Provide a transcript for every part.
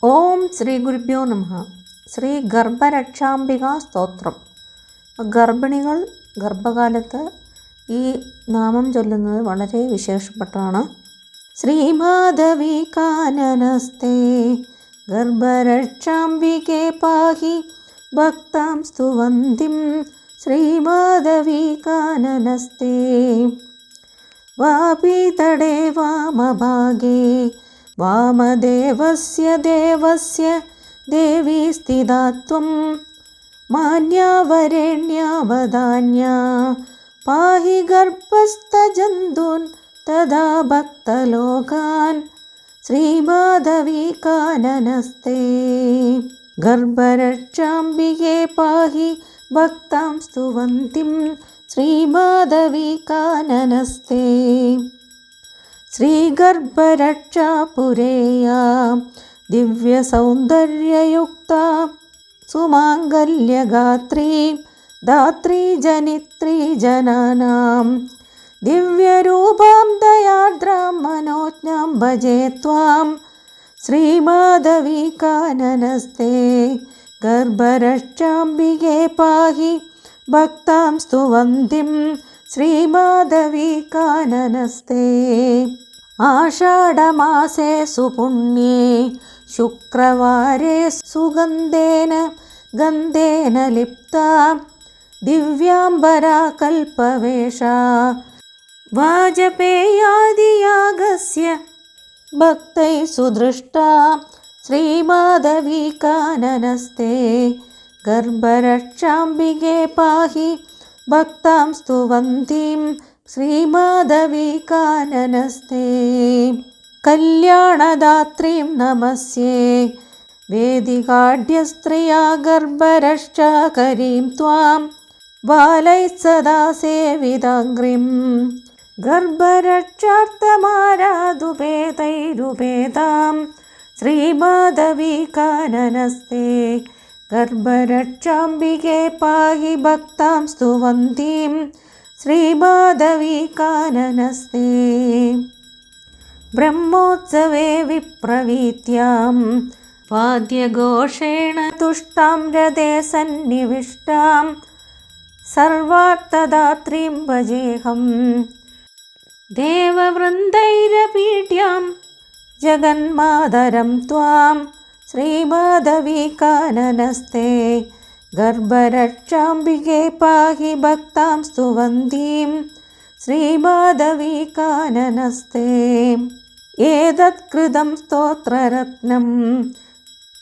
ഓം ശ്രീ ഗുരുഭ്യോ നമഃ. ശ്രീ ഗർഭരക്ഷാംബികാ സ്തോത്രം. ഗർഭിണികൾ ഗർഭകാലത്ത് ഈ നാമം ചൊല്ലുന്നത് വളരെ വിശേഷപ്പെട്ടതാണ്. ശ്രീമാധവി കാനനസ്തേ ഗർഭരക്ഷാംബികേ പാഹി ഭക്താം സ്തുവന്തിം ശ്രീമാധവി കാനനസ്തേ വാപീതടേ വാമഭാഗേ വാമദേവസ്യ ദേവസ്യ ദേവീ സ്ഥിതാ ത്വം മാന്യാ വരേണ്യാ വദാന്യാ പാഹി ഗർഭസ്ഥജന്തൂൻ തഥാ ഭക്തലോകാൻ ശ്രീമാധവി കാനനസ്തേ ഗർഭരക്ഷാംബികേ പാഹി ഭക്താം സ്തുവന്തിം ശ്രീമാധവി കാനനസ്തേ ശ്രീഗർഭരക്ഷാപുരേയാ ദിവ്യസൗന്ദര്യയുക്താ സുമാംഗല്യഗാത്രീ ധാത്രീ ജനിത്രീ ജനാനാം ദിവ്യരൂപാം ദയാർദ്രാം മനോജ്ഞാം ഭജേ ത്വാം ശ്രീമാധവി കാനനസ്തേ ഗർഭരക്ഷാംബികേ പാഹി ഭക്താം സ്തുവന്തിം ശ്രീമാധവി കാനനസ്തേ ആഷാഢമാസേ സുപുണ്യേ ശുക്രവാരേ സുഗന്ധേന ഗന്ധേന ലിപ്താ ദിവ്യാംബരാ കൽപവേഷാ വാജപേയാദിയാഗസ്യ ഭക്തൈ സുദൃഷ്ടാ ശ്രീമാധവി കാനനസ്തേ ഗർഭരക്ഷാംബികേ പാഹി ഭക്താം സ്തുവന്തിം ശ്രീമാധവി കാനനസ്തേ കല്യാണദാത്രീം നമസ്യേ വേദികാഢ്യസ്ത്രിയാ ഗർഭരക്ഷാകരീം ത്വാം ബാലൈः സദാ സേവിതാംഗ്രിം ഗർഭരക്ഷാർത്ഥമാരാധുഭേദൈരുഭേദാം ശ്രീമാധവി കാനനസ്തേ ഗർഭരക്ഷാംബികേ പാഹി ഭക്താം സ്തുവന്തിം ശ്രീമാധവി കാനനസ്തേ ബ്രഹ്മോത്സവേ വിപ്രവീത്യാം വാദ്യഘോഷേണ തുഷ്ടാം രഥേ സന്നിവിഷ്ടാം സർവാർത്ഥദാത്രീം ഭജേഹം ദേവവൃന്ദൈരപീഠ്യാം ജഗന്മാതരം ത്വാം ശ്രീമാധവി കാനനസ്തേ ഗർഭരക്ഷാംബികേ പാഹി ഭക്താം സ്തുവന്തിം ശ്രീമാധവി കാനനസ്തേ ഏതത്കൃതം സ്തോത്രരത്നം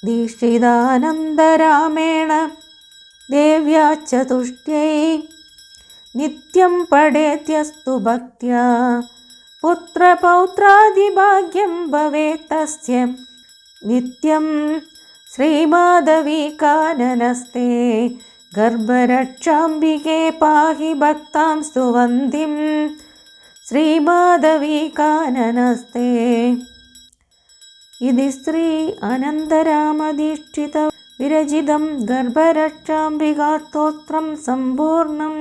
ദീക്ഷിതാനന്ദരാമേണ ദേവ്യാ ച തുഷ്ട്യൈ നിത്യം പഠേത്യസ്തു ഭക്ത്യാ പുത്രപൗത്രാദിഭാഗ്യം ഭവേത് തസ്യ നിത്യം ശ്രീമാധവി കാനനസ്തേ ഗർഭരക്ഷാംബികേ പാഹി ഭക്താം സ്തുവന്തിം ശ്രീമാധവി കാനനസ്തേ ഇതി ശ്രീ അനന്തരാമദീക്ഷിത വിരചിതം ഗർഭരക്ഷാംബികാ സ്തോത്രം സമ്പൂർണം.